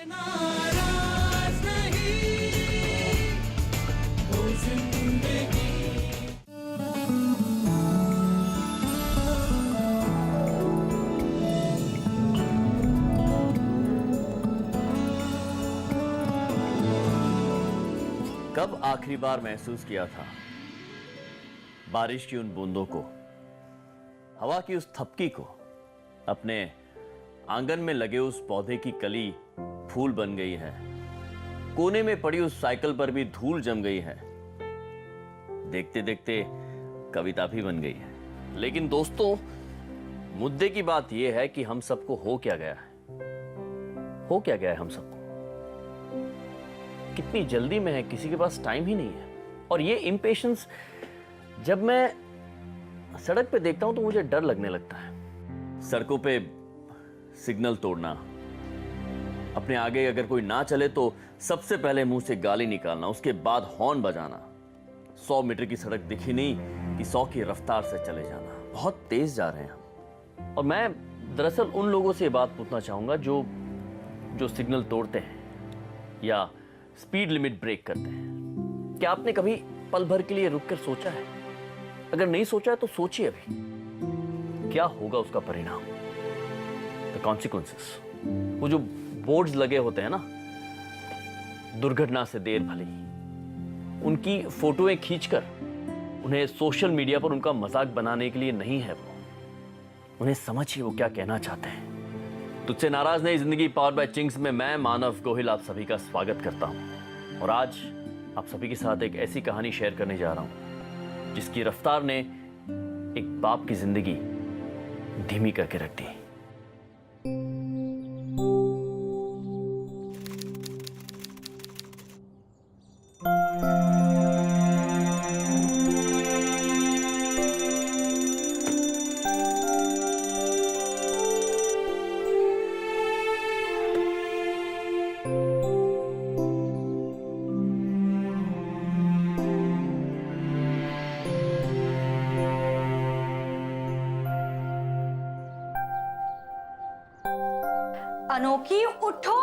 कब आखिरी बार महसूस किया था बारिश की उन बूंदों को, हवा की उस थपकी को, अपने आंगन में लगे उस पौधे की कली फूल बन गई है, कोने में पड़ी उस साइकिल पर भी धूल जम गई है, देखते देखते कविता भी बन गई है। लेकिन दोस्तों, मुद्दे की बात यह है कि हम सबको हो क्या गया है, हो क्या गया है हम सबको, कितनी जल्दी में है, किसी के पास टाइम ही नहीं है। और ये इम्पेशंस जब मैं सड़क पे देखता हूं तो मुझे डर लगने लगता है। सड़कों पे सिग्नल तोड़ना, अपने आगे अगर कोई ना चले तो सबसे पहले मुंह से गाली निकालना, उसके बाद हॉर्न बजाना, 100 मीटर की सड़क दिखी नहीं कि 100 की रफ्तार से चले जाना। बहुत तेज जा रहे हैं हम। और मैं दरअसल उन लोगों से बात पूछना चाहूंगा जो सिग्नल तोड़ते हैं या स्पीड लिमिट ब्रेक करते हैं। क्या आपने कभी पल भर के लिए रुककर सोचा है? अगर नहीं सोचा है तो सोचिए अभी, क्या होगा उसका परिणाम, द कॉन्सिक्वेंसेस। वो जो बोर्ड्स लगे होते हैं ना, दुर्घटना से देर भली, उनकी फोटोएं खींचकर उन्हें सोशल मीडिया पर उनका मजाक बनाने के लिए नहीं है वो। उन्हें समझिए वो क्या कहना चाहते हैं। तुझसे नाराज नहीं जिंदगी पावर बाय चिंग्स में मैं मानव गोहिल आप सभी का स्वागत करता हूं। और आज आप सभी के साथ एक ऐसी कहानी शेयर करने जा रहा हूं जिसकी रफ्तार ने एक बाप की जिंदगी धीमी करके रख दी। अनोखी उठो।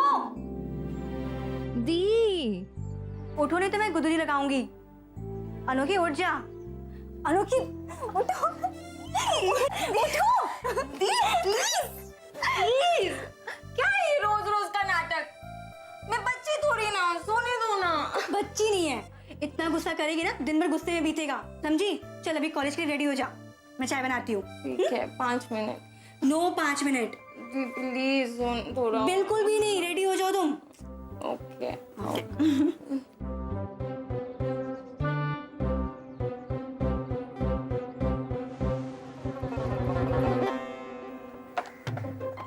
दी उठो नहीं तो मैं गुदरी लगाऊंगी। अनोखी उठ जा। अनोखी उठो। उठो दी प्लीज प्लीज। क्या है ये रोज रोज का नाटक? मैं बच्ची थोड़ी ना, सोने दो ना। बच्ची नहीं है, इतना गुस्सा करेगी ना दिन भर गुस्से में बीतेगा, समझी? चल अभी कॉलेज के लिए रेडी हो जा, मैं चाय बनाती हूँ। ठीक है, 5 मिनट। नो 5 मिनट प्लीज थोड़ा। बिल्कुल भी नहीं, रेडी हो जाओ तुम। ओके।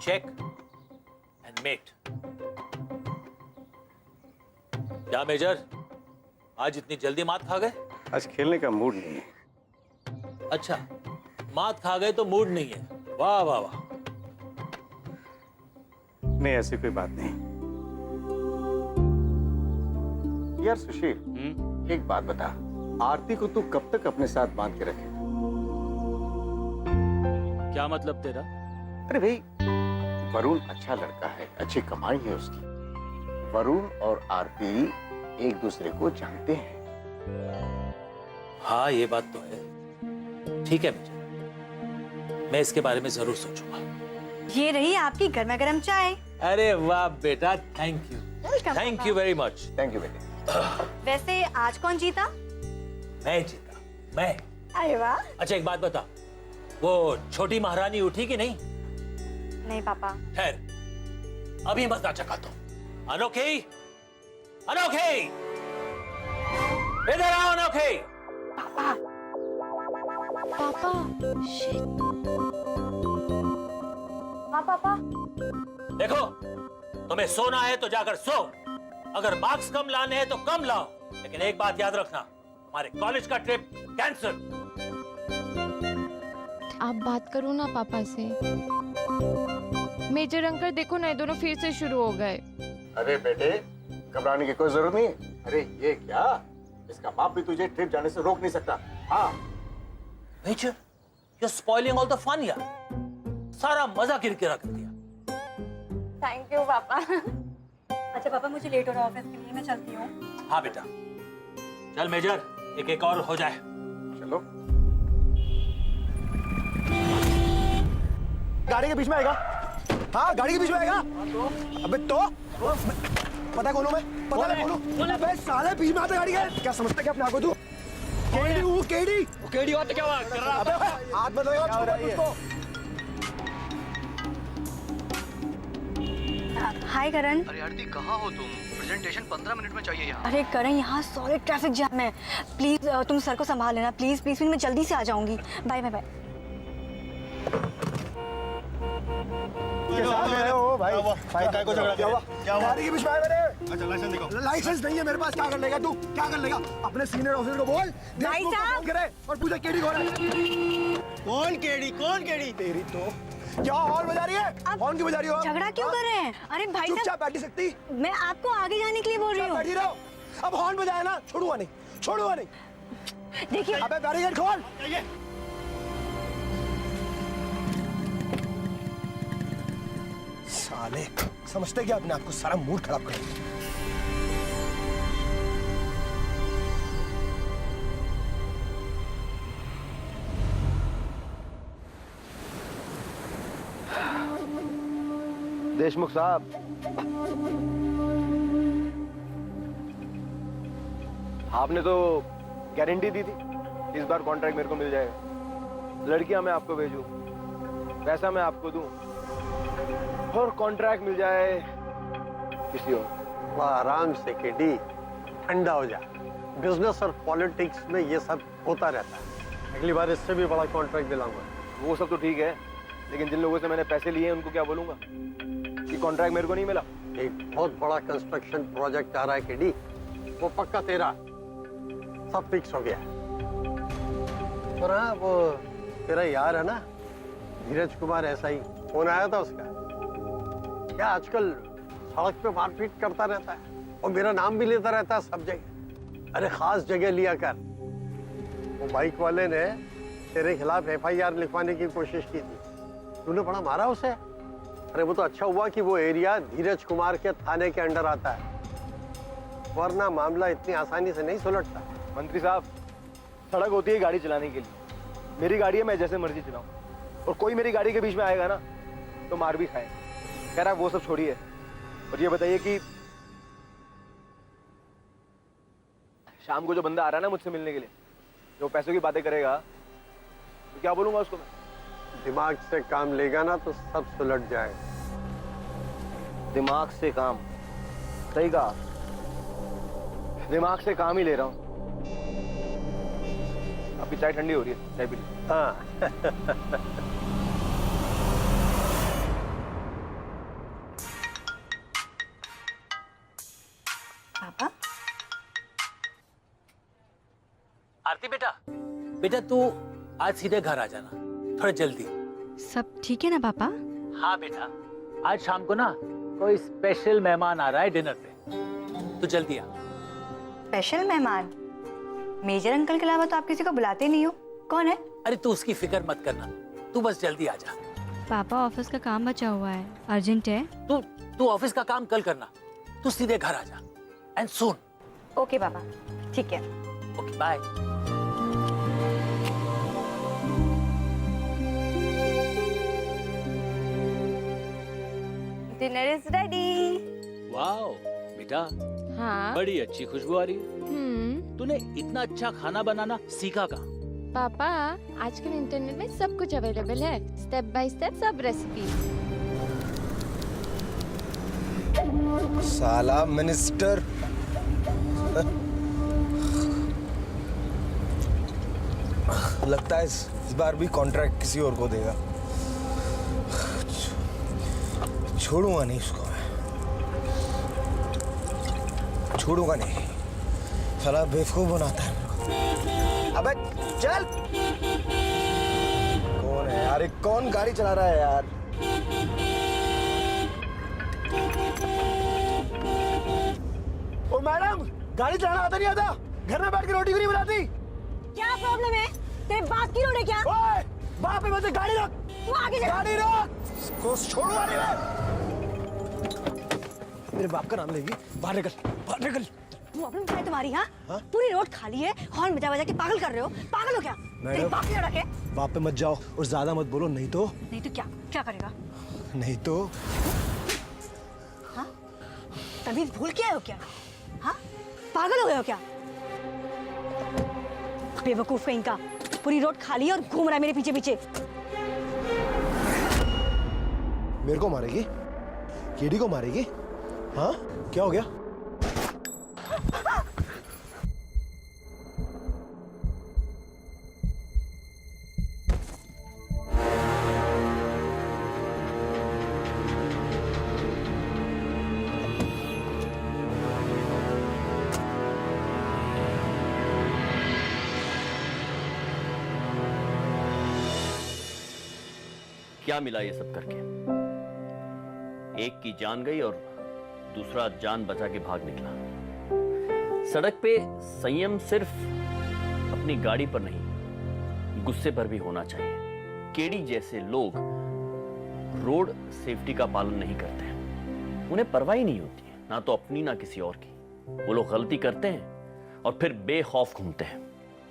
Check and mate. क्या मेजर, आज इतनी जल्दी मात खा गए? आज खेलने का मूड नहीं है। अच्छा, मात खा गए तो मूड नहीं है। वाह वाह वाह। नहीं, ऐसी कोई बात नहीं। यार सुशील, एक बात बता, आरती को तू कब तक अपने साथ बांध के रखेगा? क्या मतलब तेरा? अरे भाई, वरुण अच्छा लड़का है, अच्छी कमाई है उसकी। वरुण और आरती एक दूसरे को जानते हैं। हाँ, ये बात तो है। ठीक है मेजर, मैं इसके बारे में जरूर सोचूंगा। ये रही आपकी गर्मा गर्म चाय। अरे वाह बेटा, thank you, thank you very much. Thank you बेटे। वैसे आज कौन जीता? मैं जीता, मैं। अरे वाह। अच्छा एक बात बता, वो छोटी महारानी उठी कि नहीं? नहीं पापा। खैर, अभी मत नाचा तो। अनोखी, अनोखी, इधर आओ अनोखी। पापा शिट। हाँ पापा। देखो, तुम्हें सोना है तो जाकर सो, अगर मार्क्स कम लाने हैं तो कम लाओ, लेकिन एक बात याद रखना, हमारे कॉलेज का ट्रिप कैंसिल। आप बात करो ना पापा से। मेजर अंकल देखो ना, ये दोनों फिर से शुरू हो गए। अरे बेटे, घबराने की कोई जरूरत नहीं। अरे ये क्या, इसका बाप भी तुझे ट्रिप जाने से रोक नहीं सकता। हाँ major, you're spoiling all the fun यार, सारा मजा किरकिरा कर दिया। थैंक यू पापा। अच्छा पापा, मुझे लेट हो रहा है ऑफिस के लिए, मैं चलती हूँ। हाँ बेटा, चल मेजर, एक और हो जाए। चलो। गाड़ी के बीच में आएगा। हाँ, गाड़ी के बीच में आएगा। अबे तो पता कौन हूं मैं? पता नहीं कौन हूं? अबे साले बीच में आता गाड़ी के। क्या समझता क्या अपने आप को तू? केडी हूँ, केडी। केडी हुआ तो क्या हुआ? कर रहा अबे हाथ मत लगाओ, छोड़ उसको। हाय करण। अरे आरती कहाँ हो तुम? प्रेजेंटेशन 15 मिनट में चाहिए यहाँ। अरे करण, यहाँ सॉलिड ट्रैफिक जाम है। प्लीज तुम सर को संभाल लेना, प्लीज प्लीज, मैं जल्दी से आ जाऊंगी। Bye bye bye. ओ भाई, काय को झगड़ा क्या हुआ? गाड़ी के बीच में आया मैंने। अच्छा, लाइसेंस दिखाओ। लाइसेंस नहीं है मेरे पास, क्या कर लेगा तू? क्या कर लेगा? अपने सीनियर ऑफिसर को बोल, भाई साहब करे और पूछे केडी कौन है? कौन केडी? कौन केडी? तेरी तो क्या हॉर्न बजा रही है? हॉर्न क्यों बजा रही हो? झगड़ा क्यों कर रहे हैं? अरे भाई साहब, चुपचाप बैठी सकती? मैं आपको आगे जाने के लिए बोल रही हूँ। बैठी रहो। अब हॉर्न बजाया ना, छोड़ूंगा नहीं, छोड़ूंगा नहीं। देखिए, अबे बैरिकेड खोल। साले समझते क्या अपने आप को? सारा मूड खराब कर दिया। देशमुख साहब, आपने तो गारंटी दी थी इस बार कॉन्ट्रैक्ट मेरे को मिल जाएगा। लड़कियां मैं आपको भेजूं, पैसा मैं आपको दूं और कॉन्ट्रैक्ट मिल जाए किसी और। आराम से केडी, ठंडा हो जा। बिजनेस और पॉलिटिक्स में ये सब होता रहता है। अगली बार इससे भी बड़ा कॉन्ट्रैक्ट दिलाऊंगा। वो सब तो ठीक है, लेकिन जिन लोगों से मैंने पैसे लिए हैं उनको क्या बोलूंगा कि कॉन्ट्रैक्ट मेरे को नहीं मिला? एक बहुत बड़ा कंस्ट्रक्शन प्रोजेक्ट आ रहा है केडी, वो पक्का तेरा, सब फिक्स हो गया। और हाँ, वो तेरा यार है ना धीरज कुमार, ऐसा ही फोन आया था उसका। क्या आजकल सड़क पे मारपीट करता रहता है और मेरा नाम भी लेता रहता है सब जगह। अरे खास जगह लिया कर। वो बाइक वाले ने तेरे खिलाफ FIR लिखवाने की कोशिश की थी, तूने बड़ा मारा उसे। अरे वो तो अच्छा हुआ कि वो एरिया धीरज कुमार के थाने के अंडर आता है, वरना मामला इतनी आसानी से नहीं सुलटता। मंत्री साहब, सड़क होती है गाड़ी चलाने के लिए, मेरी गाड़ी है, मैं जैसे मर्जी चलाऊं, और कोई मेरी गाड़ी के बीच में आएगा ना तो मार भी खाए। कह रहा वो सब छोड़िए, और ये बताइए कि शाम को जो बंदा आ रहा है ना मुझसे मिलने के लिए, जो पैसों की बातें करेगा, तो क्या बोलूंगा उसको मैं? दिमाग से काम लेगा ना तो सब सुलट जाएगा। दिमाग से काम? सही कहा, दिमाग से काम ही ले रहा हूं। आपकी चाय ठंडी हो रही है, चाय पी लीजिए। हाँ। पापा, आरती बेटा तू आज सीधे घर आ जाना, थोड़ा जल्दी। सब ठीक है ना पापा? हाँ बेटा, आज शाम को ना कोई स्पेशल मेहमान आ रहा है डिनर पे, तू जल्दी आ। स्पेशल मेहमान? मेजर अंकल के अलावा तो आप किसी को बुलाते नहीं हो। कौन है? अरे तू उसकी फिक्र मत करना, तू बस जल्दी आ जा। पापा, ऑफिस का काम बचा हुआ है, अर्जेंट है। तू ऑफिस का काम कल करना, तू सीधे घर आ जा, एंड सून। ओके पापा, ठीक है। Okay, bye. Dinner is ready. Wow बेटा, हाँ बड़ी अच्छी खुशबू आ रही है। तूने इतना अच्छा खाना बनाना सीखा कहाँ? पापा, आजकल इंटरनेट में सब कुछ अवेलेबल है, स्टेप बाय स्टेप सब रेसिपी। साला मिनिस्टर। लगता है इस बार भी कॉन्ट्रैक्ट किसी और को देगा। छोड़ूंगा नहीं उसको, छोड़ूंगा नहीं। साला बेवकूफ बनाता है मेरे को। अबे चल। कौन है यार? कौन गाड़ी चला रहा है यार? ओ मैडम, गाड़ी चलाना आता नहीं आता? घर में बैठ के रोटी क्यों नहीं बनाती? क्या प्रॉब्लम है? तेरे बाप की रोड है क्या? ओए, बाप पे मुझे गाड़ी रख। तू आगे जा। गाड़ी रख। इसको छोड़ूंगा नहीं मैं। मेरे बाप का नाम लेगी? बाहर निकल, बाहर निकल। प्रॉब्लम क्या है तुम्हारी? हाँ, पूरी रोड खाली है, हॉर्न बजा बजा के पागल कर रहे हो। पागल हो क्या? तेरे बाप ने रखे? बाप पे मत जाओ और ज्यादा मत बोलो, नहीं तो क्या क्या करेगा? नहीं तो हाँ, तमीज भूल के आए हो क्या? हाँ, पागल हो गए हो क्या? बेवकूफ कहीं का, पूरी रोड खाली है और घूम रहा है मेरे पीछे पीछे। मेरे को मारेगी? केडी को मारेगी? हाँ, क्या हो गया? क्या मिला ये सब करके? एक की जान गई और दूसरा जान बचा के भाग निकला। सड़क पे संयम सिर्फ अपनी गाड़ी पर नहीं, गुस्से पर भी होना चाहिए। केडी जैसे लोग रोड सेफ्टी का पालन नहीं करते हैं। उन्हें परवाह ही नहीं होती है, ना तो अपनी ना किसी और की। वो लोग गलती करते हैं और फिर बेखौफ घूमते हैं,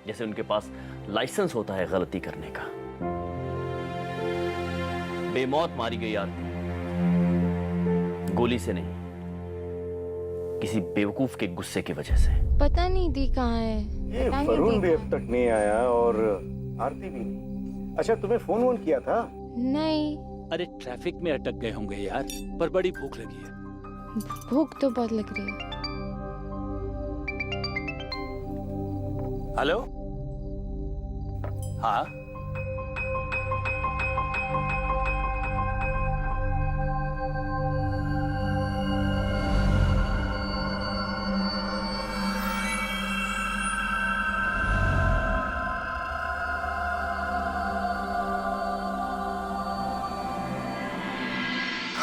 जैसे उनके पास लाइसेंस होता है गलती करने का। बेमौत मारी गई आरती, गोली से नहीं, किसी बेवकूफ के गुस्से की वजह से। पता नहीं दी कहाँ है। ये वरुण भी अब तक नहीं आया और आरती भी नहीं। अच्छा, तुम्हें फोन वोन किया था? नहीं। अरे ट्रैफिक में अटक गए होंगे यार, पर बड़ी भूख लगी है। भूख तो बहुत लग रही है। हेलो, हाँ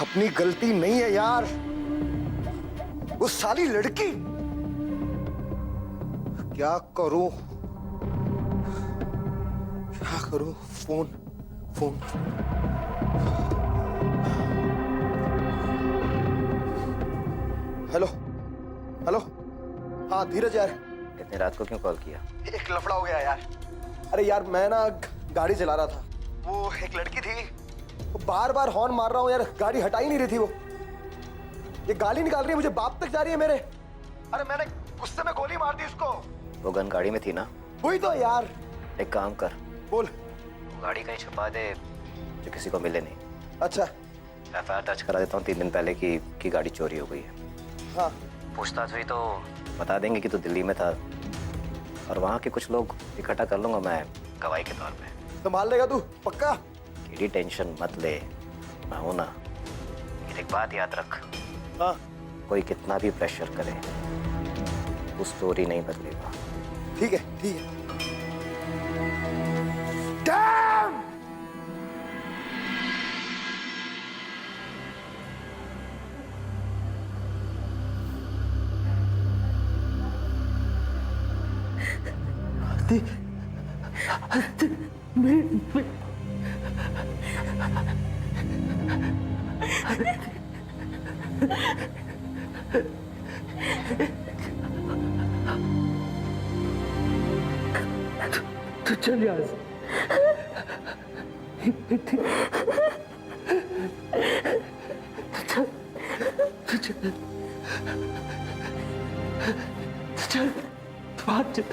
अपनी गलती नहीं है यार, वो साली लड़की। क्या करूं, क्या करूं? फोन फोन हेलो हेलो, हाँ धीरज यार। इतनी रात को क्यों कॉल किया? एक लफड़ा हो गया यार। अरे यार, मैं ना गाड़ी चला रहा था, वो एक लड़की थी, बार बार हॉर्न मार रहा हूँ यार, गाड़ी हटा ही नहीं रही थी। वो ये गाली निकाल रही है मुझे, बाप तक जा रही है मेरे। अरे मैंने गुस्से में गोली मार दी उसको। वो गन गाड़ी में थी ना? वही तो यार। एक काम कर, बोल। गाड़ी कहीं छुपा दे जो किसी को मिले नहीं। अच्छा, FIR दर्ज करा देता हूँ 3 दिन पहले की गाड़ी चोरी हो गई है। हाँ, पूछताछ हुई तो बता देंगे कि तू दिल्ली में था, और वहाँ के कुछ लोग इकट्ठा कर लूंगा मैं गवाही के तौर पे। संभाल लेगा तू पक्का? केडी टेंशन मत ले, मैं हूं ना। लेकिन एक बात याद रख, हाँ, कोई कितना भी प्रेशर करे, वो स्टोरी नहीं बदलेगा। ठीक है, ठीक है। Damn! तू चल यहाँ से। चल, भाग चल।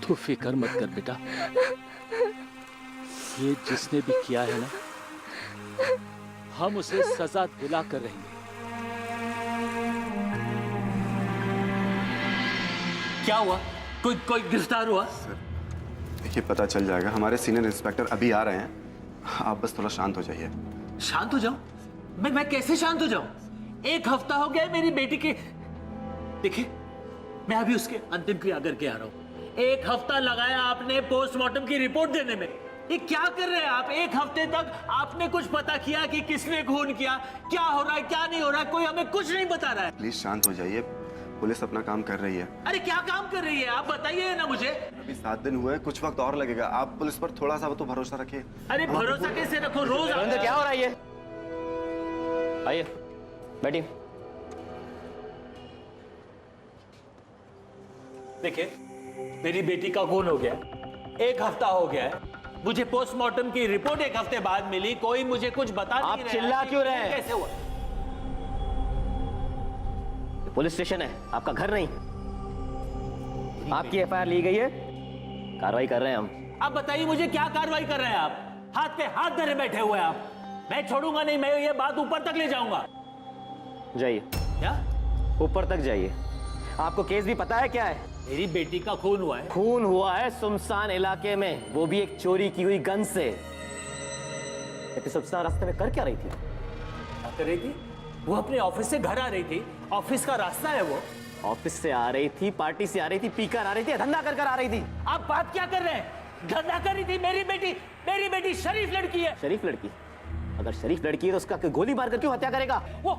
तू फिक्र मत कर बेटा, ये जिसने भी किया है ना, हम उसे सजा दिला कर रहेंगे। क्या हुआ? कोई गिरफ्तार हुआ? देखिए, पता चल जाएगा। हमारे सीनियर इंस्पेक्टर अभी आ रहे हैं, आप बस थोड़ा शांत हो जाइए। शांत हो जाऊं? मैं कैसे शांत हो जाऊं? 1 हफ्ता हो गया है मेरी बेटी के। देखिए, मैं अभी उसके अंतिम क्रिया करके आ रहा हूँ। 1 हफ्ता लगाया आपने पोस्टमार्टम की रिपोर्ट देने में। ये क्या कर रहे हैं आप? 1 हफ्ते तक आपने कुछ पता किया कि किसने खून किया, क्या हो रहा है, क्या नहीं हो रहा है? कोई हमें कुछ नहीं बता रहा है। प्लीज शांत हो जाइए, पुलिस अपना काम कर रही है। अरे क्या काम कर रही है आप बताइए ना मुझे। अभी 7 दिन हुए, कुछ वक्त और लगेगा। आप पुलिस पर थोड़ा सा तो भरोसा रखिए। अरे भरोसा कैसे रखो? रोज क्या हो रहा है ये? आइए बैठिए। देखिए, मेरी बेटी का खून हो गया, 1 हफ्ता हो गया है। मुझे पोस्टमार्टम की रिपोर्ट 1 हफ्ते बाद मिली। कोई मुझे कुछ बता नहीं रहा। आप चिल्ला क्यों रहे हैं? कैसे हुआ? पुलिस स्टेशन है, आपका घर नहीं। आपकी एफआईआर ली गई है, कार्रवाई कर रहे हैं हम। आप बताइए मुझे, क्या कार्रवाई कर रहे हैं आप? हाथ पे हाथ धरे बैठे हुए हैं आप। मैं छोड़ूंगा नहीं, मैं ये बात ऊपर तक ले जाऊंगा। जाइए। क्या? ऊपर तक जाइए। आपको केस भी पता है क्या है? मेरी बेटी का खून हुआ है। खून हुआ है सुनसान इलाके में, वो भी एक चोरी की हुई गन से। सुनसान रास्ते में कर क्या रही थी? क्या कर रही थी? वो अपने ऑफिस से घर आ रही थी। ऑफिस का रास्ता है वो। ऑफिस से आ रही थी, पार्टी से आ रही थी, पीकर आ रही थी, धंधा कर आ रही थी। आप बात क्या कर रहे हैं? धंधा कर रही थी। मेरी बेटी शरीफ लड़की है। शरीफ लड़की? अगर शरीफ लड़की है तो उसका गोली मारकर क्यों हत्या करेगा? वो।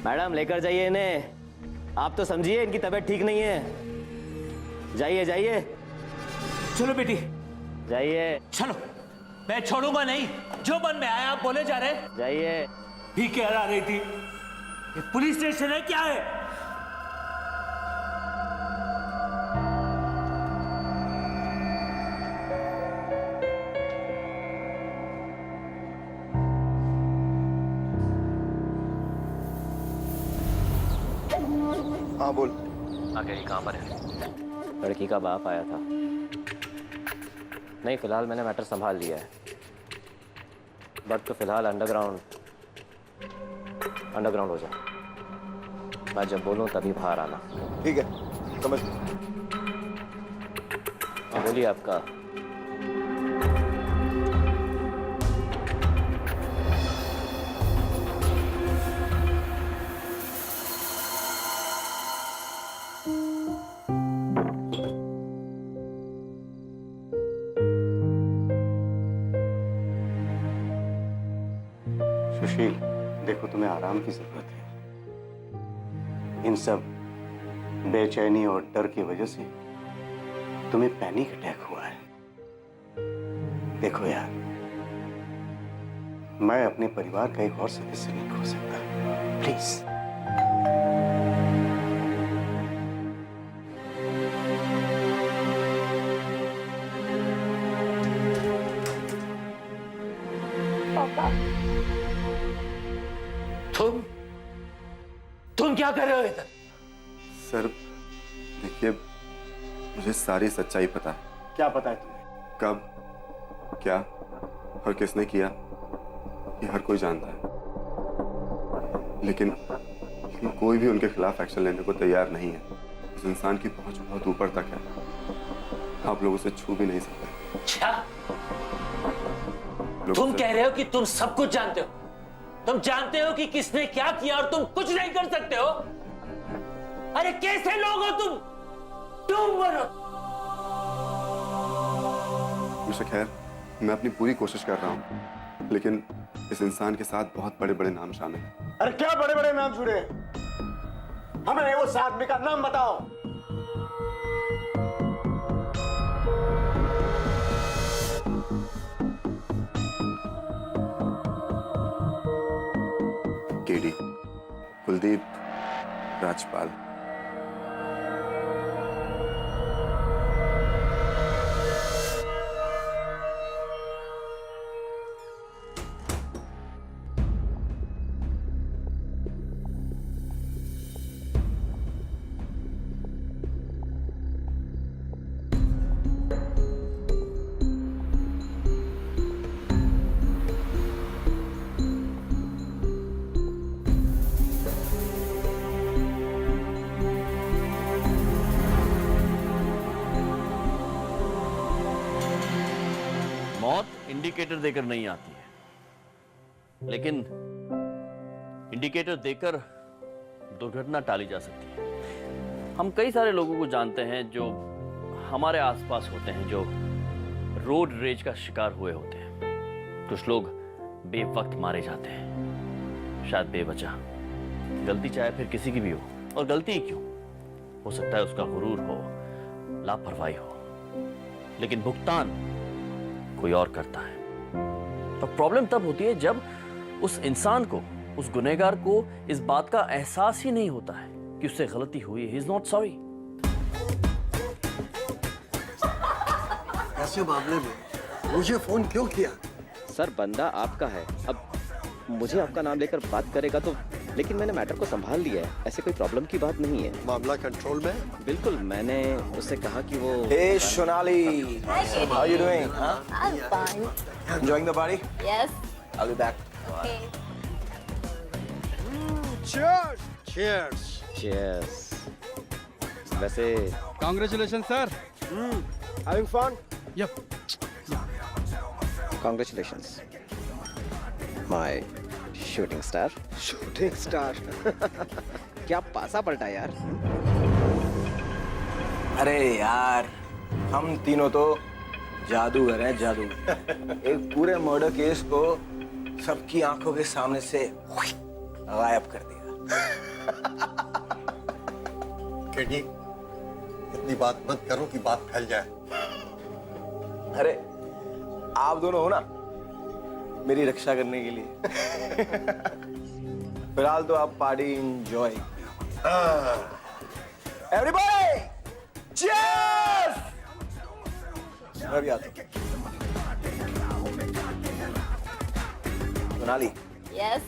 मैडम लेकर जाइए इन्हें। आप तो समझिए इनकी तबीयत ठीक नहीं है। जाइए जाइए। चलो बेटी जाइए। चलो, मैं छोड़ूंगा नहीं। जो मन में आया आप बोले जा रहे। जाइए। भी कह रही थी ये पुलिस स्टेशन है क्या है? हाँ बोल। आखिर कहाँ पर है? लड़की का बाप आया था। नहीं, फिलहाल मैंने मैटर संभाल लिया है। बट तो फिलहाल अंडरग्राउंड हो जा। मैं जब बोलूं तभी बाहर आना। ठीक है, समझ। बोलिए आपका। सुशील, देखो तुम्हें आराम की जरूरत है। इन सब बेचैनी और डर की वजह से तुम्हें पैनिक अटैक हुआ है। देखो यार, मैं अपने परिवार का एक और सदस्य नहीं खो सकता। प्लीज। तुम क्या कर रहे हो इधर? सर देखिए, मुझे सारी सच्चाई पता है। क्या पता है तुम्हें? कब, क्या और किसने किया, ये हर कोई जानता है। लेकिन कोई भी उनके खिलाफ एक्शन लेने को तैयार नहीं है। उस इंसान की पहुंच बहुत ऊपर तक है। आप लोग उसे छू भी नहीं सकते। क्या तुम कह रहे हो कि तुम सब कुछ जानते हो? तुम जानते हो कि किसने क्या किया और तुम कुछ नहीं कर सकते हो? अरे कैसे लोग हो तुम? तुम मरो। मिस्टर खैर, मैं अपनी पूरी कोशिश कर रहा हूँ, लेकिन इस इंसान के साथ बहुत बड़े बड़े नाम शामिल हैं। अरे क्या बड़े बड़े नाम जुड़े? हमें उस आदमी का नाम बताओ। केडी, कुलदीप, राजपाल। मौत इंडिकेटर देकर नहीं आती है, लेकिन इंडिकेटर देकर दुर्घटना टाली जा सकती है। हम कई सारे लोगों को जानते हैं जो हमारे आसपास होते हैं, जो रोड रेज का शिकार हुए होते हैं। कुछ लोग बेवक्त मारे जाते हैं, शायद बेवजह। गलती चाहे फिर किसी की भी हो, और गलती ही क्यों, हो सकता है उसका गुरूर हो, लापरवाही हो, लेकिन भुगतान कोई और करता है। और प्रॉब्लम तब होती है जब उस इंसान को, उस गुनहगार को इस बात का एहसास ही नहीं होता है कि उससे गलती हुई है। He is not sorry. ऐसे मामले में मुझे फोन क्यों किया? सर बंदा आपका है, अब मुझे आपका नाम लेकर बात करेगा तो, लेकिन मैंने मैटर को संभाल लिया है, ऐसे कोई प्रॉब्लम की बात नहीं है। मामला कंट्रोल में? बिल्कुल, मैंने उससे कहा कि वो Hey Sonali, how you doing? Huh? I'm fine. Enjoying the party? Yes. I'll be back. Okay. Cheers! Cheers! Cheers. वैसे Congratulations, sir. Having fun? Yep. Congratulations, my shooting star. Shooting star. क्या पासा पलटा यार। अरे यार, हम तीनों तो जादूगर हैं, जादूगर। एक पूरे मर्डर केस को सबकी आंखों के सामने से गायब कर दिया। केडी, इतनी बात मत करो कि बात फैल जाए। अरे आप दोनों हो ना मेरी रक्षा करने के लिए। फिलहाल तो आप पार्टी एंजॉय। Everybody cheers! मैं भी आता हूं। सोनाली, Yes.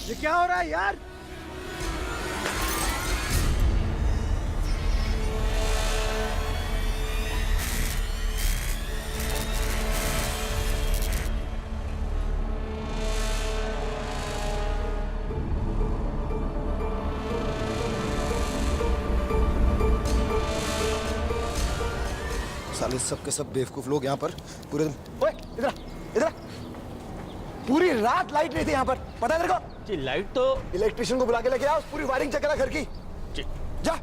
ये क्या हो रहा है यार? साले सब के सब बेवकूफ लोग यहाँ पर पूरे दिन। ओए इधर आ, इधर आ। पूरी रात लाइट नहीं थी यहाँ पर, पता है तेरे को? जी लाइट तो इलेक्ट्रिशियन को बुला के लेके आओ, पूरी वायरिंग चेक करा घर की। जी। जा।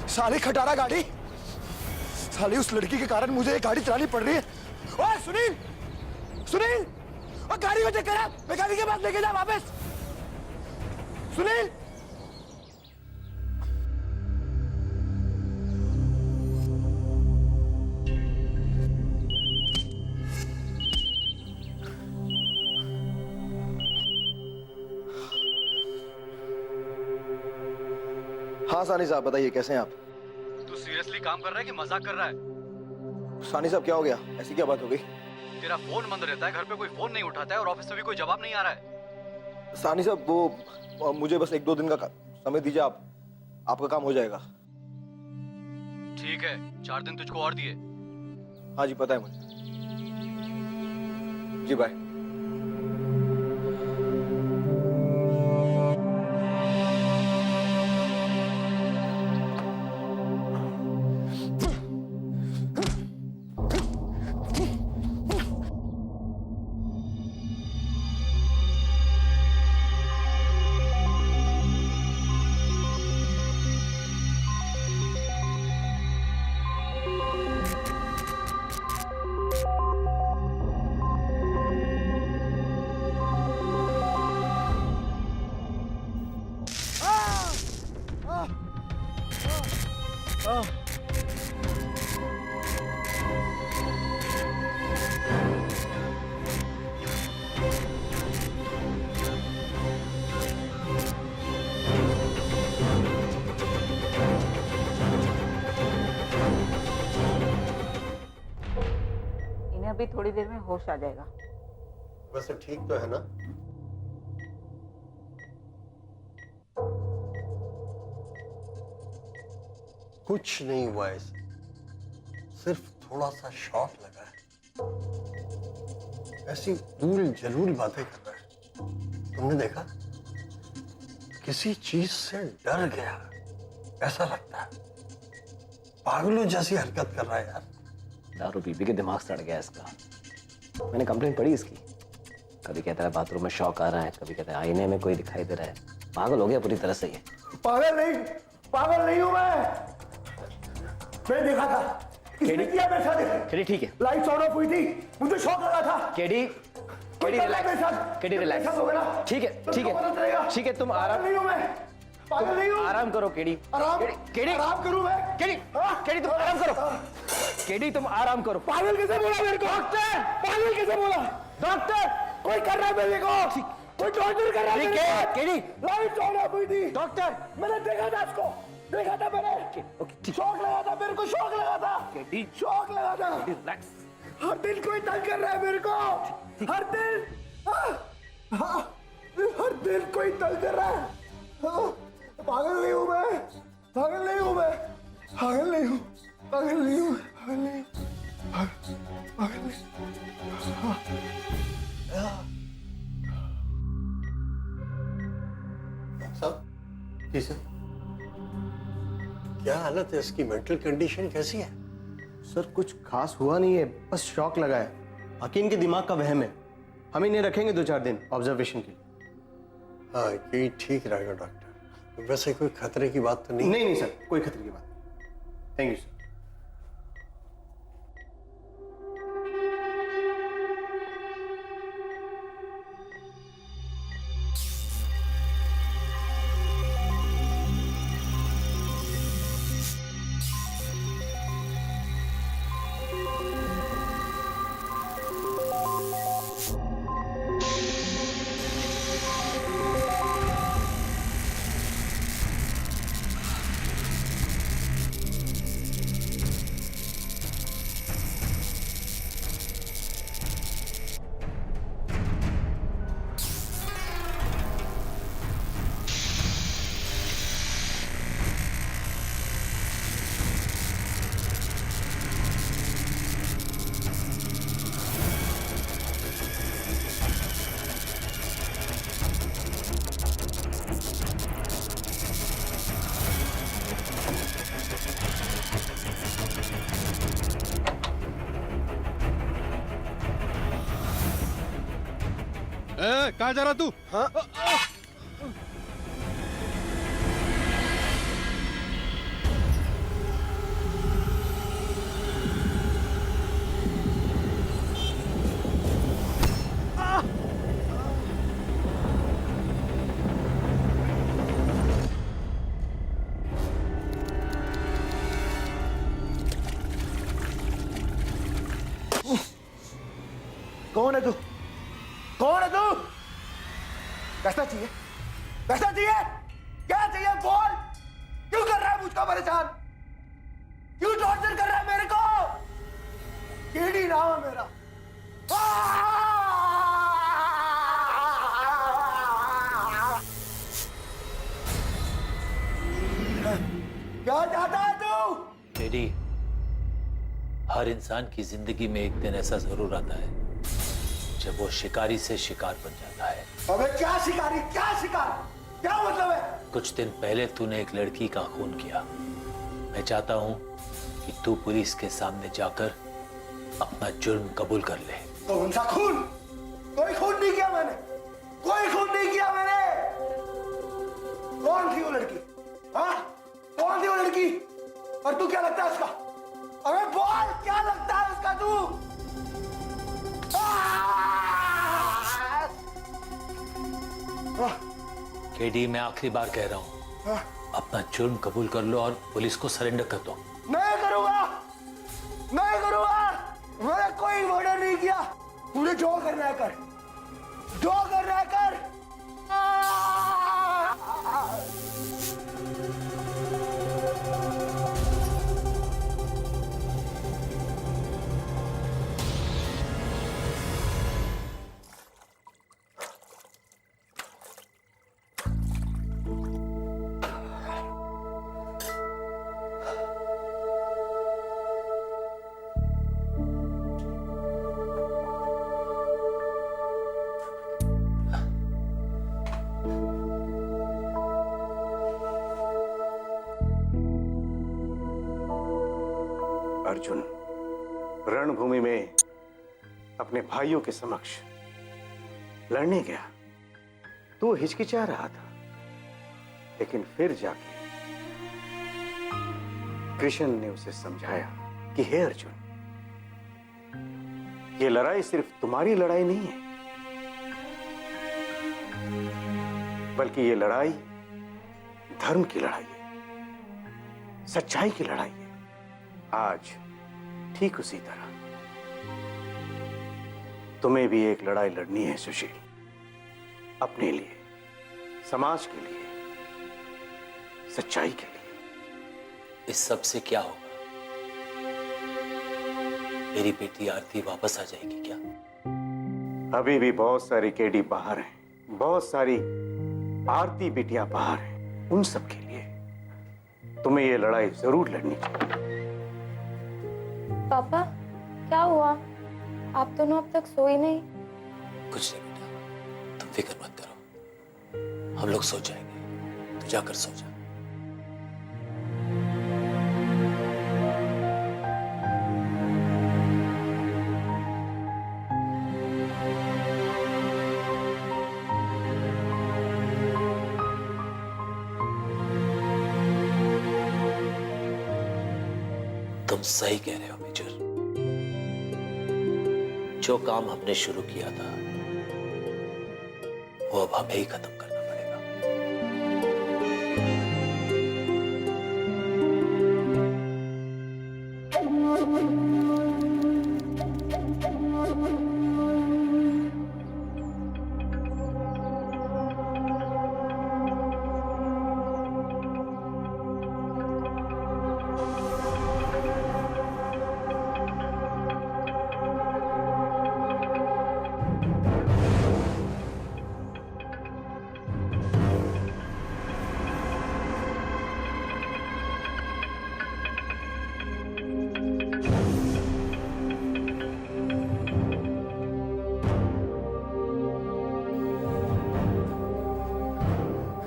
साली खटारा गाड़ी, साली उस लड़की के कारण मुझे ये गाड़ी चलानी पड़ रही है। ओए सुनील, सुनील, और गाड़ी को चेक करा, मैकेनिक के पास लेके जा वापस। सुनील, हाँ सानी साहब बताइए कैसे हैं आप? तू सीरियसली काम कर रहा है कि मजाक कर रहा है? सानी साहब क्या हो गया, ऐसी क्या बात हो गई? तेरा फोन बंद रहता है, घर पे कोई फोन नहीं उठाता है और ऑफिस में भी कोई जवाब नहीं आ रहा है। सानी साहब वो मुझे बस 1-2 दिन का समय दीजिए, आपका काम हो जाएगा। ठीक है, 4 दिन तुझको और दिए। हाँ जी पता है मुझे। जी बाय। इन्हें अभी थोड़ी देर में होश आ जाएगा। वैसे ठीक तो है ना? कुछ नहीं हुआ इसे, सिर्फ थोड़ा सा शॉक लगा है। ऐसी भूल जरूर बातें कर रहा है। तुमने देखा, किसी चीज से डर गया ऐसा लगता है। पागलों जैसी हरकत कर रहा है यार। दारू पी के दिमाग सड़ गया इसका। मैंने कंप्लेंट पढ़ी इसकी। कभी कहता है बाथरूम में शौक आ रहा है, कभी कहता है आईने में कोई दिखाई दे रहा है। पागल हो गया पूरी तरह से ये। पागल नहीं हूं मैं देखा था किसने किया मेरे साथ। केडी ठीक है, लाइट्स ऑन ऑफ हुई थी, मुझे शौक लगा था। KD relax, KD relax. ठीक है ठीक है, तुम आराम। नहीं हूं मैं, पागल नहीं हूं। आराम करो केडी। केडी आराम करूं मैं? केडी तुम आराम करो। केडी तुम आराम करो। पागल कैसे बोला मेरे को? डॉक्टर पागल कैसे बोला? डॉक्टर कोई कर रहा है मेरे को, कोई टॉर्चर कर रहा है। ठीक है केडी। लाइट्स ऑन ऑफ हुई थी डॉक्टर, मैंने देखा था उसको, देखा था मैंने। शौक लगा था मेरे को, शौक लगा था। केडी शौक लगा था। रिलैक्स। हर दिन कोई तंग कर रहा है मेरे को, हर दिन। हर दिन कोई तंग कर रहा है। पागल नहीं हूं मैं, पागल नहीं हूं मैं, पागल नहीं हूं, पागल नहीं हूं, पागल नहीं हूं, पागल नहीं। साहब, जी सर। क्या हालत है इसकी? मेंटल कंडीशन कैसी है? सर कुछ खास हुआ नहीं है, बस शॉक लगा है। बाकी इनके दिमाग का वहम है। हम इन्हें रखेंगे 2-4 दिन ऑब्जर्वेशन के लिए। हाँ, ये ठीक रहेगा डॉक्टर। वैसे कोई खतरे की बात तो नहीं? नहीं सर, कोई खतरे की बात नहीं। Thank you sir. कहाँ जा रहा तू? कौन है तू? कौन है तू? पैसा चाहिए? पैसा चाहिए? क्या चाहिए? बोल। क्यों कर रहा है मुझको परेशान? क्यों टॉर्चर कर रहा है मेरे को? केडी नाम है मेरा। क्या चाहता है तू? केडी, हर इंसान की जिंदगी में एक दिन ऐसा जरूर आता है जब वो शिकारी से शिकार बन जाता है। अबे क्या शिकारी? क्या शिकार? क्या मतलब है? कुछ दिन पहले तूने एक लड़की का खून किया। मैं चाहता हूं कि तू पुलिस के सामने जाकर अपना जुर्म कबूल कर ले। कौन सा खून? कोई खून नहीं किया मैंने, कोई खून नहीं किया मैंने। कौन थी वो लड़की? हाँ, कौन थी वो लड़की? और तू क्या लगता है उसका? अबे बोल, क्या लगता है उसका तू? केडी, मैं आखिरी बार कह रहा हूं, अपना जुर्म कबूल कर लो और पुलिस को सरेंडर कर दो। नहीं करूंगा, नहीं करूंगा। मैंने कोई मर्डर नहीं किया। मुझे जो करना है कर, जो करना है कर। अर्जुन रणभूमि में अपने भाइयों के समक्ष लड़ने गया तो हिचकिचा रहा था, लेकिन फिर जाके कृष्ण ने उसे समझाया कि हे अर्जुन, ये लड़ाई सिर्फ तुम्हारी लड़ाई नहीं है, बल्कि ये लड़ाई धर्म की लड़ाई है, सच्चाई की लड़ाई है। आज ठीक उसी तरह तुम्हें भी एक लड़ाई लड़नी है सुशील, अपने लिए, समाज के लिए, सच्चाई के लिए। इस सब से क्या होगा? मेरी बेटी आरती वापस आ जाएगी क्या? अभी भी बहुत सारी केडी बाहर हैं, बहुत सारी आरती बिटियां बाहर हैं। उन सब के लिए तुम्हें ये लड़ाई जरूर लड़नी चाहिए। पापा क्या हुआ? आप दोनों अब तक सोए नहीं? कुछ नहीं बेटा, तुम फिक्र मत करो, हम लोग सो जाएंगे, तू जाकर सो जा। तुम सही कह रहे हो मेजर, जो काम हमने शुरू किया था वो अब हमें ही खत्म करना पड़ेगा।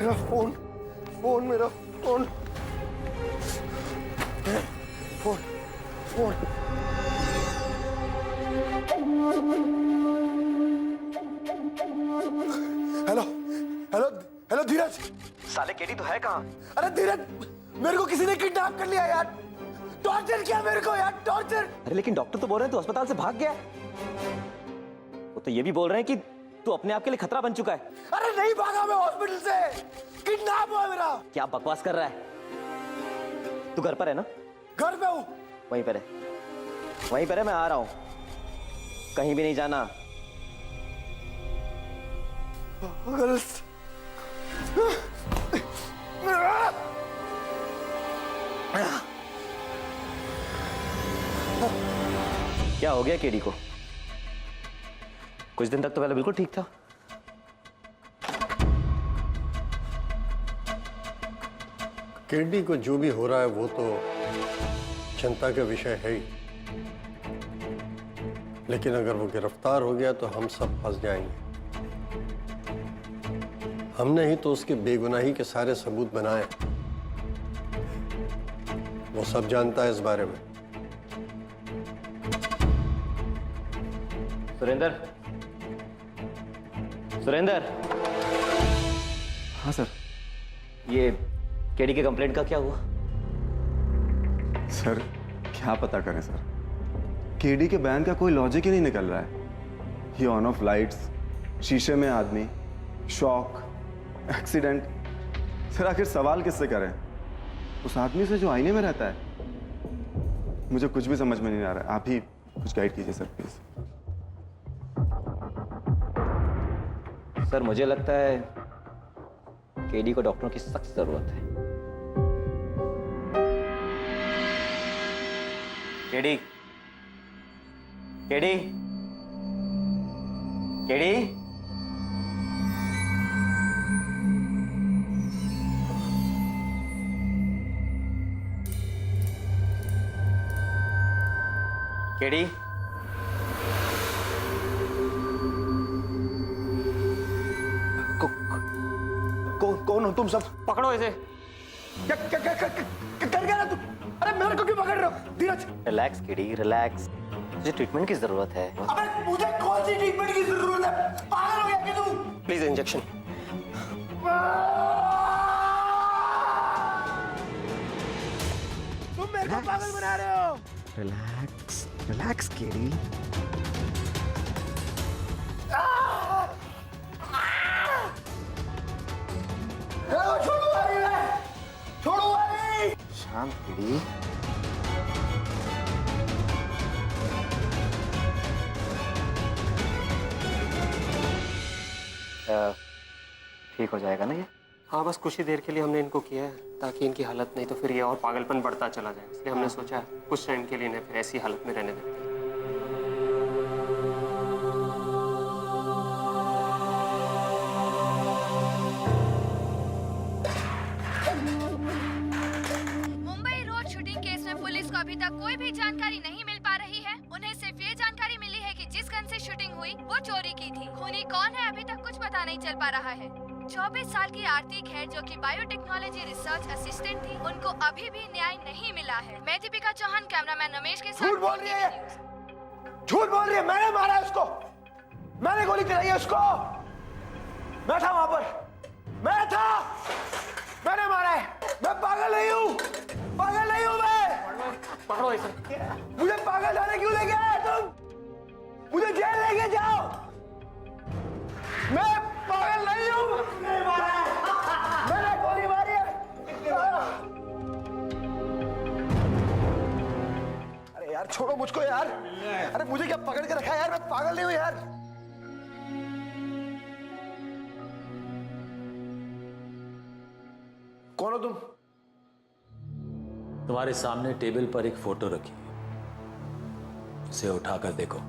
मेरा फोन, मेरा phone, phone. Hello hello hello Dheeraj. साले केडी तो है कहाँ? अरे धीरज, मेरे को किसी ने किडनैप कर लिया यार, टॉर्चर किया मेरे को यार, टॉर्चर। अरे लेकिन डॉक्टर तो बोल रहे हैं तू अस्पताल से भाग गया। वो तो ये भी बोल रहे हैं कि तू अपने आप के लिए खतरा बन चुका है। अरे नहीं भागा मैं हॉस्पिटल से, किडनैप हुआ मेरा। क्या बकवास कर रहा है? तू घर पर है ना? घर पे हूँ। वहीं पर है, वहीं पर है, मैं आ रहा हूँ, कहीं भी नहीं जाना। अगर क्या हो गया केडी को? कुछ दिन तक तो पहले बिल्कुल ठीक था। केडी को जो भी हो रहा है वो तो चिंता का विषय है ही, लेकिन अगर वो गिरफ्तार हो गया तो हम सब फंस जाएंगे। हमने ही तो उसकी बेगुनाही के सारे सबूत बनाए, वो सब जानता है इस बारे में। सुरेंद्र, सुरेंद्र। हाँ सर। ये केडी के कंप्लेंट का क्या हुआ? सर क्या पता करें सर, केडी के बयान का कोई लॉजिक ही नहीं निकल रहा है। ही ऑन ऑफ लाइट्स, शीशे में आदमी, शॉक, एक्सीडेंट, सर आखिर सवाल किससे करें? उस आदमी से जो आईने में रहता है? मुझे कुछ भी समझ में नहीं आ रहा है। आप ही कुछ गाइड कीजिए सर प्लीज। सर मुझे लगता है केडी को डॉक्टरों की सख्त जरूरत है। केडी, केडी, केडी, केडी, कौन हो तुम सब? पकड़ो इसे। क्या क्या क्या क्या कर गया ना तू? अरे मेरे को क्यों पकड़ रहे हो? धीरज, रिलैक्स केडी, रिलैक्स। तुझे ट्रीटमेंट की जरूरत है। अबे मुझे कौन सी ट्रीटमेंट की जरूरत है? पागल हो गया क्या तू? Please injection. तुम मेरे को पागल बना रहे हो। Relax, relax KD. छोड़ो वाली है, छोड़ो वाली। शांत केडी। ठीक हो जाएगा ना ये? हाँ, बस कुछ ही देर के लिए हमने इनको किया है ताकि इनकी हालत नहीं तो फिर ये और पागलपन बढ़ता चला जाए, इसलिए हमने सोचा कुछ टाइम के लिए इन्हें फिर ऐसी हालत में रहने देते हैं। मुंबई रोड शूटिंग केस में पुलिस को अभी तक कोई भी जानकारी नहीं मिल पा रही है। उन्हें सिर्फ ये जानकारी मिली है कि जिस गन से शूटिंग हुई वो चोरी की थी। खूनी कौन है अभी तक कुछ पता नहीं चल पा रहा है। 24 साल की आरती खैर जो कि बायोटेक्नोलॉजी रिसर्च असिस्टेंट थी, उनको अभी भी न्याय नहीं मिला है। मैं दीपिका चौहान, कैमरामैन रमेश के साथ। झूठ बोल रही है, झूठ बोल रही है। मैंने मारा है उसको, मैंने गोली चलाई है उसको। मैं था वहां पर, मैं था, मैंने मारा है। मैं पागल नहीं हूँ, पागल नहीं हूँ मैं। पकड़ो इसे। मुझे पागल जाने क्यों लेके आए तुम? मुझे जेल लेके जाओ। मैं पागल नहीं हूँ, मैंने गोली मारी है। अरे यार छोड़ो मुझको यार। अरे मुझे क्या पकड़ के रखा है यार? मैं पागल नहीं हूँ यार। कौन हो तुम? तुम्हारे सामने टेबल पर एक फोटो रखी है, उसे उठाकर देखो।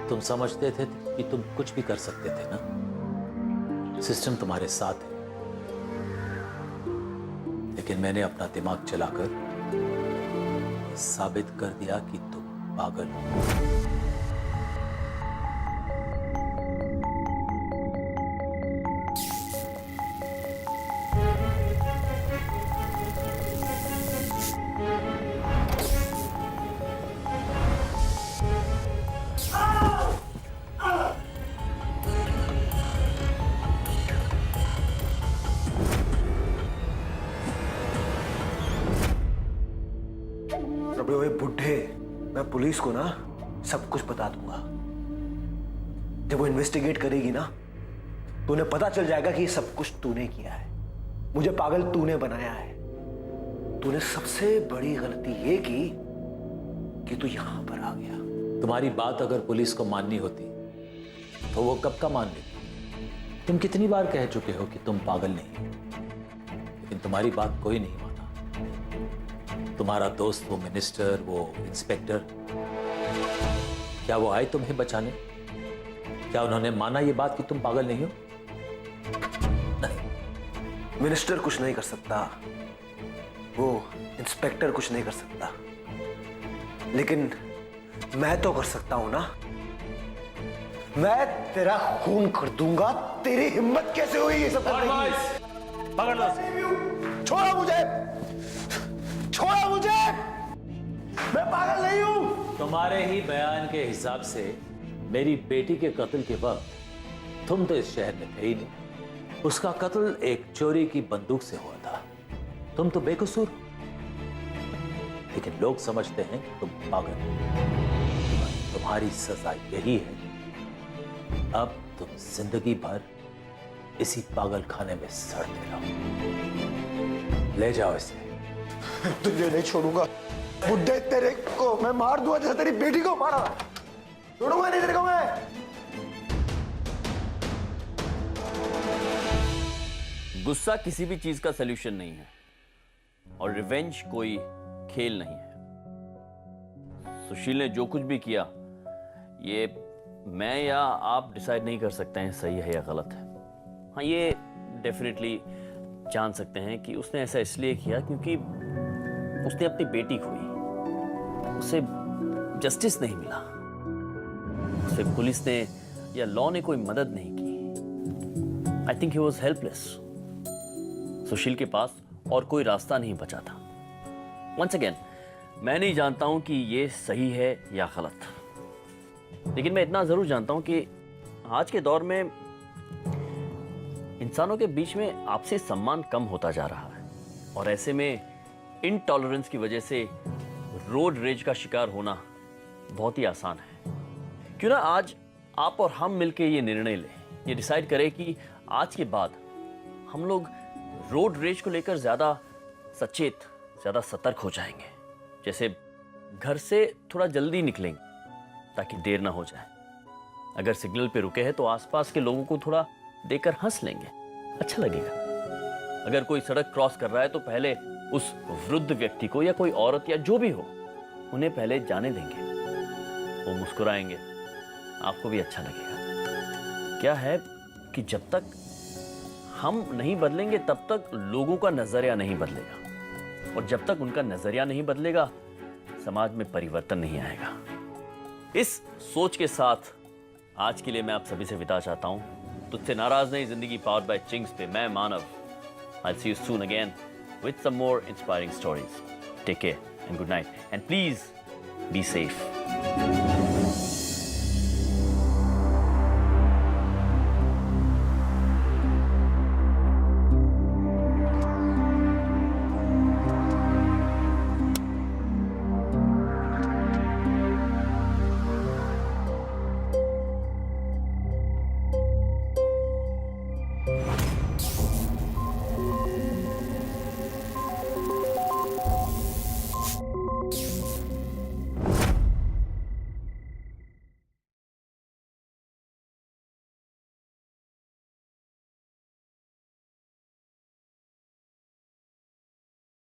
तुम समझते थे कि तुम कुछ भी कर सकते थे ना? सिस्टम तुम्हारे साथ है, लेकिन मैंने अपना दिमाग चलाकर साबित कर दिया कि तुम पागल हो। अबे ओए बुड्ढे, मैं पुलिस को ना सब कुछ बता दूंगा। जब वो इन्वेस्टिगेट करेगी ना तो उन्हें पता चल जाएगा कि ये सब कुछ तूने किया है। मुझे पागल तूने बनाया है। तूने सबसे बड़ी गलती ये की कि तू यहां पर आ गया। तुम्हारी बात अगर पुलिस को माननी होती तो वो कब का मान लेती। तुम कितनी बार कह चुके हो कि तुम पागल नहीं, लेकिन तुम्हारी बात कोई नहीं माना। तुम्हारा दोस्त, वो मिनिस्टर, वो इंस्पेक्टर, क्या वो आए तुम्हें बचाने? क्या उन्होंने माना ये बात कि तुम पागल नहीं हो? नहीं। मिनिस्टर कुछ नहीं कर सकता, वो इंस्पेक्टर कुछ नहीं कर सकता, लेकिन मैं तो कर सकता हूं ना। मैं तेरा खून कर दूंगा। तेरी हिम्मत कैसे हुई ये सब करने की? पकड़ लो। छोड़ो मुझे, छोड़ो मुझे। मैं पागल नहीं हूं। तुम्हारे ही बयान के हिसाब से मेरी बेटी के कत्ल के वक्त तुम तो इस शहर में थे ही नहीं। उसका कत्ल एक चोरी की बंदूक से हुआ था। तुम तो बेकसूर, लेकिन लोग समझते हैं कि तुम पागल हो। तुम्हारी सजा यही है, अब तुम जिंदगी भर इसी पागल खाने में सड़ते रहो। ले जाओ इसे। तुझे नहीं छोड़ूंगा बुड्ढे, तेरे को मैं मार दूंगा जैसे तेरी बेटी को मारा। छोड़ूंगा नहीं तेरे को मैं। गुस्सा किसी भी चीज का सलूशन नहीं है और रिवेंज कोई खेल नहीं है। सुशील ने जो कुछ भी किया, ये मैं या आप डिसाइड नहीं कर सकते हैं सही है या गलत है। हाँ, ये डेफिनेटली जान सकते हैं कि उसने ऐसा इसलिए किया क्योंकि उसने अपनी बेटी खोई, उसे जस्टिस नहीं मिला, उसे पुलिस ने या लॉ ने कोई मदद नहीं की। I think he was helpless. Sushil के पास और कोई रास्ता नहीं बचा था। वंस अगेन, मैं नहीं जानता हूं कि ये सही है या गलत, लेकिन मैं इतना जरूर जानता हूं कि आज के दौर में इंसानों के बीच में आपसी सम्मान कम होता जा रहा है और ऐसे में इनटॉलरेंस की वजह से रोड रेज का शिकार होना बहुत ही आसान है। क्यों ना आज आप और हम मिलकर ये निर्णय लें, ये डिसाइड करें कि आज के बाद हम लोग रोड रेज को लेकर ज्यादा सचेत, ज्यादा सतर्क हो जाएंगे। जैसे घर से थोड़ा जल्दी निकलेंगे ताकि देर ना हो जाए। अगर सिग्नल पे रुके हैं तो आसपास के लोगों को थोड़ा देखकर हंस लेंगे, अच्छा लगेगा। अगर कोई सड़क क्रॉस कर रहा है तो पहले उस वृद्ध व्यक्ति को या कोई औरत या जो भी हो, उन्हें पहले जाने देंगे। वो मुस्कुराएंगे, आपको भी अच्छा लगेगा। क्या है कि जब तक हम नहीं बदलेंगे तब तक लोगों का नजरिया नहीं बदलेगा और जब तक उनका नजरिया नहीं बदलेगा समाज में परिवर्तन नहीं आएगा। इस सोच के साथ आज के लिए मैं आप सभी से विदा चाहता हूं। तुझसे नाराज नहीं जिंदगी पावर्ड बाय चिंग्स पे मैं मानव। I'll see you soon again with some more inspiring stories. Take care and good night, and please be safe.